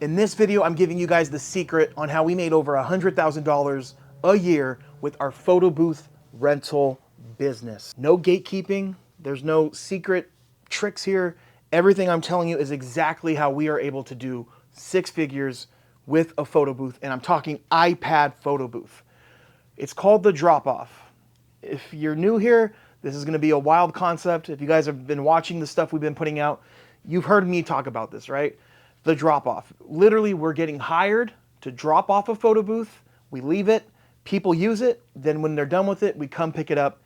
In this video, I'm giving you guys the secret on how we made over $100,000 a year with our photo booth rental business. No gatekeeping, there's no secret tricks here. Everything I'm telling you is exactly how we are able to do six figures with a photo booth, and I'm talking iPad photo booth. It's called the drop-off. If you're new here, this is gonna be a wild concept. If you guys have been watching the stuff we've been putting out, you've heard me talk about this, right? The drop-off. Literally, we're getting hired to drop off a photo booth. We leave it, people use it, then when they're done with it, we come pick it up.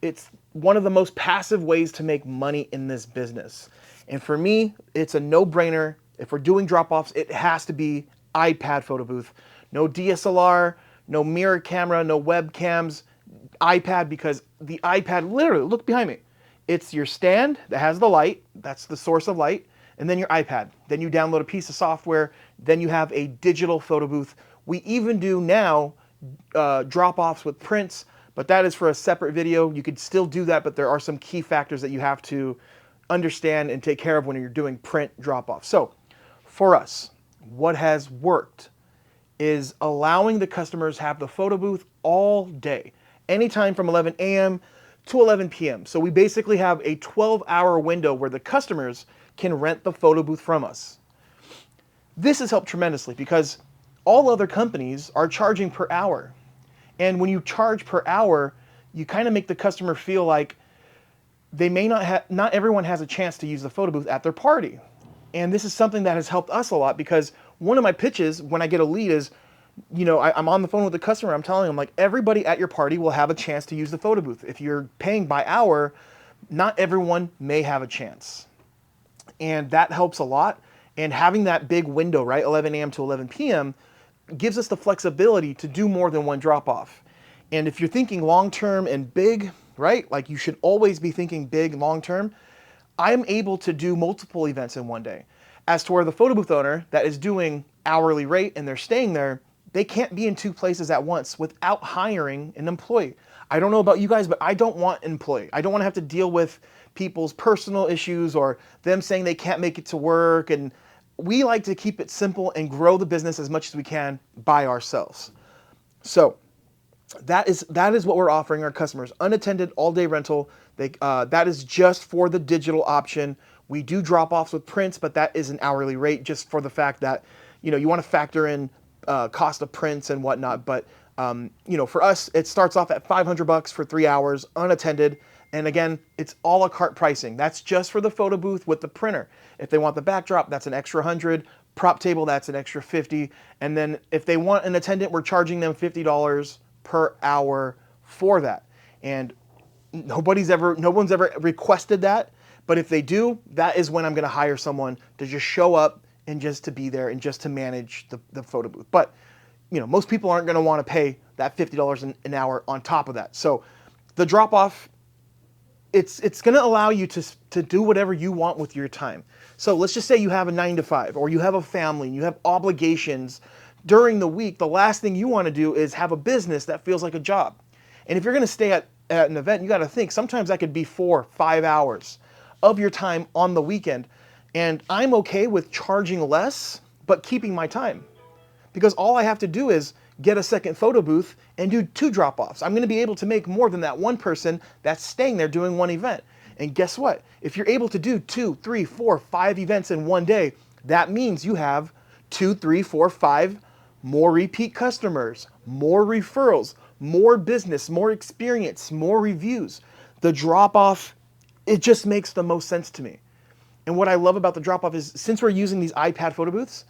It's one of the most passive ways to make money in this business. And for me, it's a no-brainer. If we're doing drop-offs, it has to be iPad photo booth. No DSLR, no mirror camera, no webcams, iPad, because the iPad, literally, look behind me. It's your stand that has the light, that's the source of light, and then your iPad. Then you download a piece of software, then you have a digital photo booth. We even do now drop-offs with prints, but that is for a separate video. You could still do that, but there are some key factors that you have to understand and take care of when you're doing print drop-off. So for us, what has worked is allowing the customers have the photo booth all day, anytime from 11 a.m. to 11 p.m. So we basically have a 12-hour window where the customers can rent the photo booth from us. This has helped tremendously because all other companies are charging per hour. And when you charge per hour, you kind of make the customer feel like they may not everyone has a chance to use the photo booth at their party. And this is something that has helped us a lot because one of my pitches when I get a lead is, I'm on the phone with the customer, I'm telling them, like, everybody at your party will have a chance to use the photo booth. If you're paying by hour, not everyone may have a chance. And that helps a lot. And having that big window, right, 11 a.m. to 11 p.m., gives us the flexibility to do more than one drop-off. And if you're thinking long-term and big, right, like you should always be thinking big long-term, I'm able to do multiple events in one day. As to where the photo booth owner that is doing hourly rate and they're staying there, they can't be in two places at once without hiring an employee. I don't know about you guys, but I don't want an employee. I don't want to have to deal with people's personal issues or them saying they can't make it to work. And we like to keep it simple and grow the business as much as we can by ourselves. So that is what we're offering our customers. Unattended all-day rental. That is just for the digital option. We do drop-offs with prints, but that is an hourly rate just for the fact that you want to factor in cost of prints and whatnot. But for us, it starts off at $500 for 3 hours unattended. And again, it's a la carte pricing. That's just for the photo booth with the printer. If they want the backdrop, that's an extra 100. Prop table, that's an extra 50. And then if they want an attendant, we're charging them $50 per hour for that. And no one's ever requested that. But if they do, that is when I'm going to hire someone to just show up and just to be there and just to manage the photo booth. But most people aren't going to want to pay that $50 an hour on top of that. So the drop-off, it's going to allow you to do whatever you want with your time. So let's just say you have a 9-to-5 or you have a family and you have obligations during the week. The last thing you want to do is have a business that feels like a job. And if you're going to stay at an event, you got to think sometimes that could be 4-5 hours of your time on the weekend. And I'm okay with charging less, but keeping my time. Because all I have to do is get a second photo booth and do 2 drop-offs. I'm going to be able to make more than that one person that's staying there doing one event. And guess what? If you're able to do 2, 3, 4, 5 events in one day, that means you have 2, 3, 4, 5 more repeat customers, more referrals, more business, more experience, more reviews. The drop-off, it just makes the most sense to me. And what I love about the drop-off is since we're using these iPad photo booths,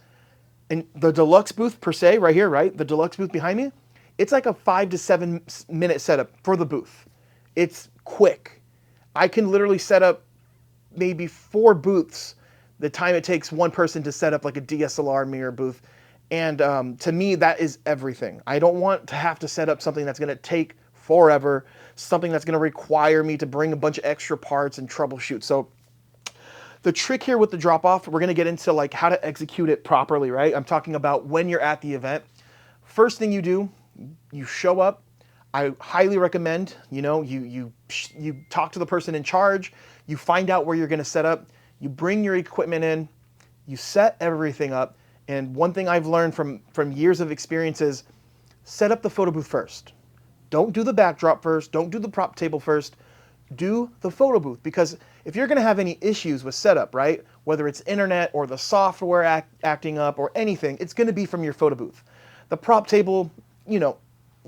and the deluxe booth per se, right here, right? The deluxe booth behind me, it's like a 5 to 7 minute setup for the booth. It's quick. I can literally set up maybe 4 booths the time it takes one person to set up like a DSLR mirror booth. And to me, that is everything. I don't want to have to set up something that's going to take forever, something that's going to require me to bring a bunch of extra parts and troubleshoot. So the trick here with the drop-off, we're going to get into like how to execute it properly, right? I'm talking about when you're at the event. First thing you do, you show up. I highly recommend, you talk to the person in charge, you find out where you're going to set up, you bring your equipment in, you set everything up, And one thing I've learned from years of experience is set up the photo booth first. Don't do the backdrop first. Don't do the prop table first. Do the photo booth, because if you're going to have any issues with setup, right, whether it's internet or the software acting up or anything, it's going to be from your photo booth. The prop table, you know,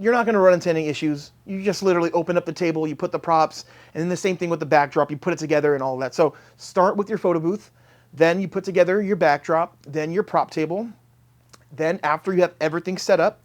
you're not going to run into any issues. You just literally open up the table, you put the props, and then the same thing with the backdrop, you put it together and all that. So start with your photo booth, then you put together your backdrop, then your prop table. Then after you have everything set up,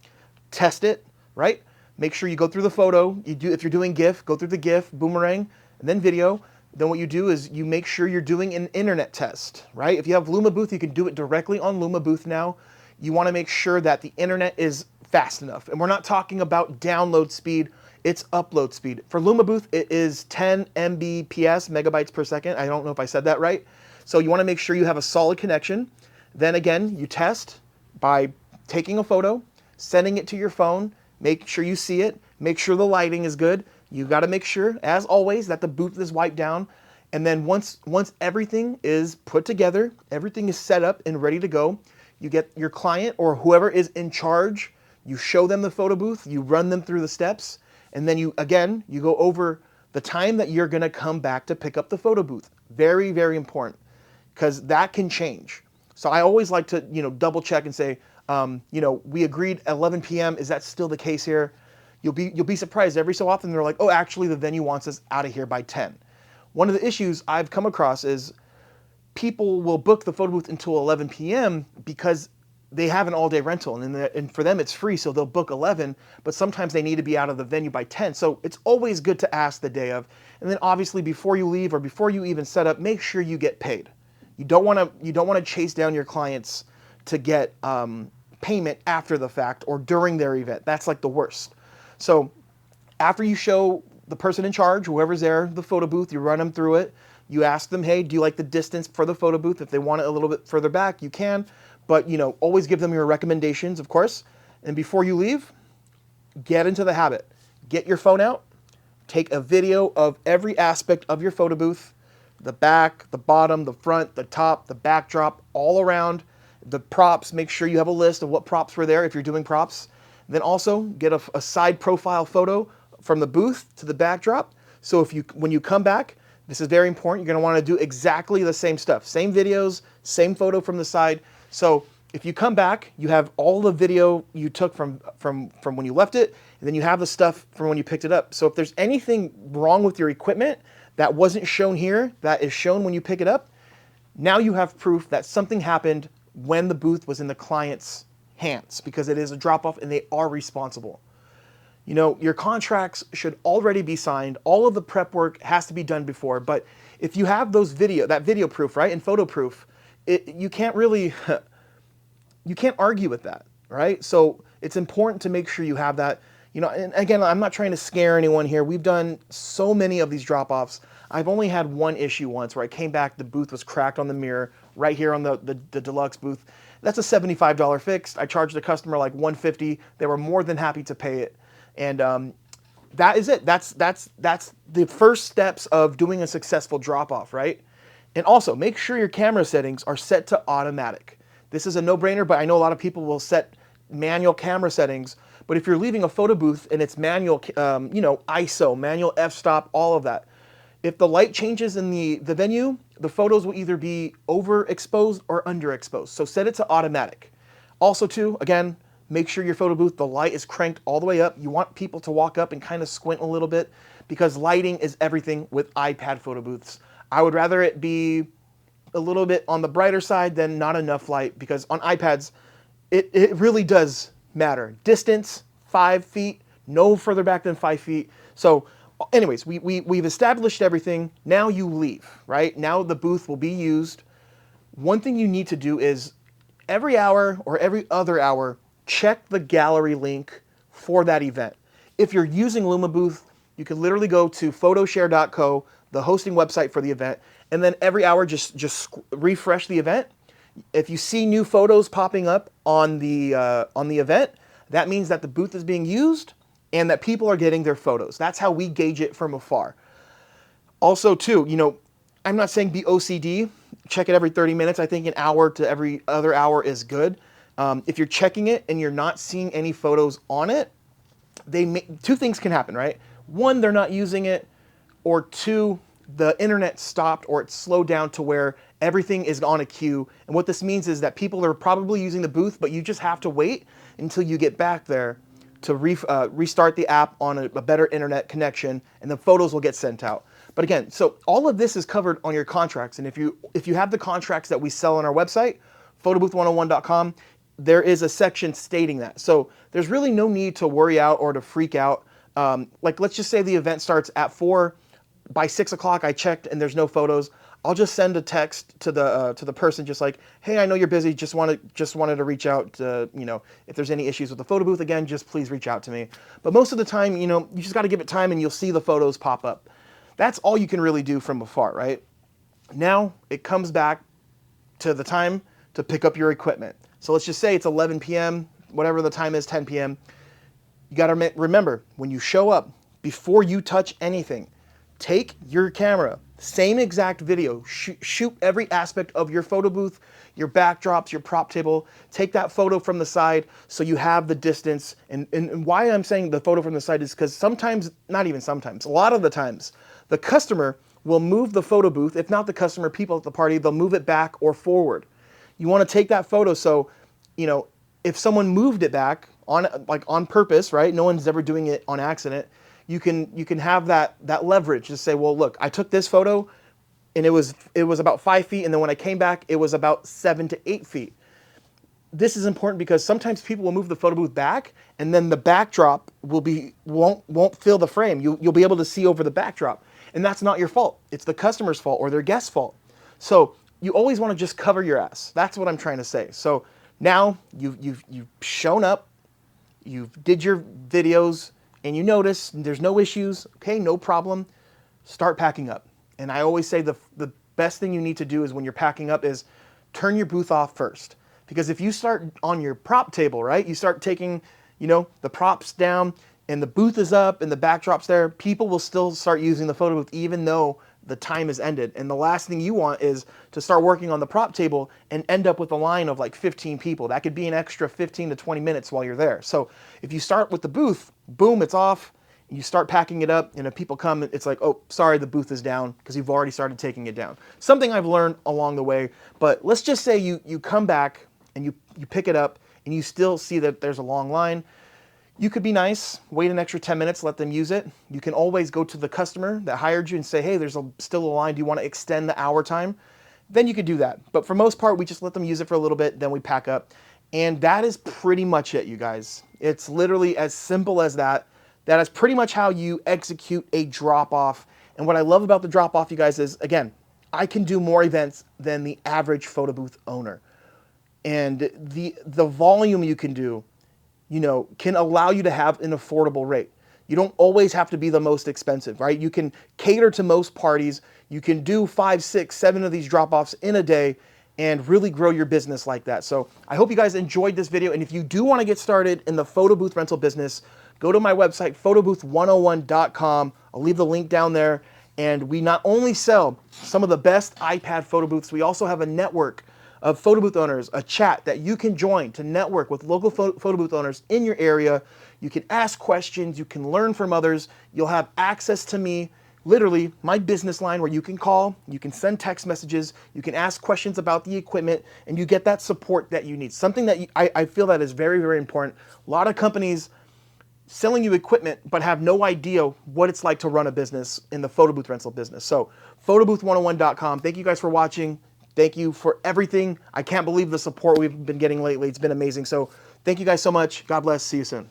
test it, right? Make sure you go through the photo. If you're doing GIF, go through the GIF, boomerang, and then video. Then what you do is you make sure you're doing an internet test, right? If you have LumaBooth, you can do it directly on LumaBooth now. You want to make sure that the internet is fast enough. And we're not talking about download speed, it's upload speed. For LumaBooth, it is 10 Mbps, megabytes per second. I don't know if I said that right. So you want to make sure you have a solid connection. Then again, you test by taking a photo, sending it to your phone, make sure you see it, make sure the lighting is good. You got to make sure, as always, that the booth is wiped down. And then once everything is put together, everything is set up and ready to go, you get your client or whoever is in charge, you show them the photo booth, you run them through the steps, and then you go over the time that you're going to come back to pick up the photo booth. Very, very important, because that can change. So I always like to, double check and say, we agreed 11 p.m. Is that still the case here? You'll be surprised every so often. They're like, oh, actually the venue wants us out of here by 10. One of the issues I've come across is people will book the photo booth until 11 p.m. because they have an all-day rental, and for them it's free, so they'll book 11, but sometimes they need to be out of the venue by 10. So it's always good to ask the day of, and then obviously before you leave or before you even set up, make sure you get paid. You don't want to chase down your clients to get payment after the fact or during their event. That's like the worst. So after you show the person in charge, whoever's there, the photo booth, you run them through it. You ask them, hey, do you like the distance for the photo booth? If they want it a little bit further back, you can. But, always give them your recommendations, of course. And before you leave, get into the habit. Get your phone out. Take a video of every aspect of your photo booth. The back, the bottom, the front, the top, the backdrop, all around. The props, make sure you have a list of what props were there if you're doing props. Then also get a side profile photo from the booth to the backdrop. So when you come back, this is very important, you're going to want to do exactly the same stuff. Same videos, same photo from the side. So if you come back, you have all the video you took from when you left it, and then you have the stuff from when you picked it up. So if there's anything wrong with your equipment that wasn't shown here, that is shown when you pick it up, now you have proof that something happened when the booth was in the client's hands, because it is a drop-off and they are responsible. Your contracts should already be signed. All of the prep work has to be done before, but if you have that video proof, right, and photo proof, you can't argue with that, right? So it's important to make sure you have that. And again, I'm not trying to scare anyone here. We've done so many of these drop-offs. I've only had one issue once where I came back, the booth was cracked on the mirror right here on the deluxe booth. That's a $75 fix. I charged the customer like $150. They were more than happy to pay it. And that is it. That's the first steps of doing a successful drop-off, right? And also, make sure your camera settings are set to automatic. This is a no-brainer, but I know a lot of people will set manual camera settings. But if you're leaving a photo booth and it's manual, ISO, manual f-stop, all of that, if the light changes in the venue, the photos will either be overexposed or underexposed. So set it to automatic. Also too, again, make sure your photo booth, the light is cranked all the way up. You want people to walk up and kind of squint a little bit, because lighting is everything with iPad photo booths. I would rather it be a little bit on the brighter side than not enough light, because on iPads, it really does matter. Distance, 5 feet, no further back than 5 feet. So anyways, we've established everything. Now you leave, right? Now the booth will be used. One thing you need to do is every hour or every other hour, check the gallery link for that event. If you're using LumaBooth, you can literally go to photoshare.co, the hosting website for the event, and then every hour just refresh the event. If you see new photos popping up on the event, that means that the booth is being used and that people are getting their photos. That's how we gauge it from afar. Also too, I'm not saying be OCD, check it every 30 minutes. I think an hour to every other hour is good. If you're checking it and you're not seeing any photos on it, two things can happen, right? One, they're not using it, or two, the internet stopped or it slowed down to where everything is on a queue. And what this means is that people are probably using the booth, but you just have to wait until you get back there to restart the app on a better internet connection, and the photos will get sent out. But again, so all of this is covered on your contracts. And if you have the contracts that we sell on our website, photobooth101.com, there is a section stating that. So there's really no need to worry out or to freak out. Like, let's just say the event starts at 4. By 6 o'clock, I checked and there's no photos. I'll just send a text to the person, just like, hey, I know you're busy. Just wanted to reach out to, if there's any issues with the photo booth, again, just please reach out to me. But most of the time, you just got to give it time and you'll see the photos pop up. That's all you can really do from afar, right? Now it comes back to the time to pick up your equipment. So let's just say it's 11 p.m., whatever the time is, 10 p.m. You got to remember, when you show up, before you touch anything, take your camera, same exact video, shoot every aspect of your photo booth, your backdrops, your prop table. Take that photo from the side so you have the distance. And why I'm saying the photo from the side is because sometimes, not even sometimes, a lot of the times, the customer will move the photo booth. If not the customer, people at the party, they'll move it back or forward. You want to take that photo so, if someone moved it back on purpose, right? No one's ever doing it on accident. You can have that leverage to say, well, look, I took this photo and it was about 5 feet, and then when I came back, it was about 7 to 8 feet. This is important because sometimes people will move the photo booth back, and then the backdrop won't fill the frame. You'll be able to see over the backdrop, and that's not your fault. It's the customer's fault or their guest's fault. So you always want to just cover your ass. That's what I'm trying to say. So now you've shown up, you did your videos, and you notice there's no issues, okay, no problem, start packing up. And I always say the best thing you need to do is when you're packing up is turn your booth off first. Because if you start on your prop table, right, you start taking, the props down and the booth is up and the backdrop's there, people will still start using the photo booth even though the time is ended. And the last thing you want is to start working on the prop table and end up with a line of like 15 people. That could be an extra 15 to 20 minutes while you're there. So if you start with the booth, boom, it's off, and you start packing it up, and if people come, it's like, oh, sorry, the booth is down, because you've already started taking it down. Something I've learned along the way, but let's just say you come back and you pick it up and you still see that there's a long line. You could be nice, wait an extra 10 minutes, let them use it. You can always go to the customer that hired you and say, hey, there's still a line. Do you want to extend the hour time? Then you could do that. But for most part, we just let them use it for a little bit, then we pack up. And that is pretty much it, you guys. It's literally as simple as that. That is pretty much how you execute a drop-off. And what I love about the drop-off, you guys, is, again, I can do more events than the average photo booth owner. And the volume you can do, can allow you to have an affordable rate. You don't always have to be the most expensive, right? You can cater to most parties. You can do 5, 6, 7 of these drop-offs in a day and really grow your business like that. So I hope you guys enjoyed this video. And if you do want to get started in the photo booth rental business, go to my website, photobooth101.com. I'll leave the link down there. And we not only sell some of the best iPad photo booths, we also have a network of photo booth owners, a chat that you can join to network with local photo booth owners in your area. You can ask questions, you can learn from others, you'll have access to me, literally my business line where you can call, you can send text messages, you can ask questions about the equipment, and you get that support that you need. Something that I feel that is very, very important. A lot of companies selling you equipment but have no idea what it's like to run a business in the photo booth rental business. So photobooth101.com. Thank you guys for watching. Thank you for everything. I can't believe the support we've been getting lately. It's been amazing. So thank you guys so much. God bless. See you soon.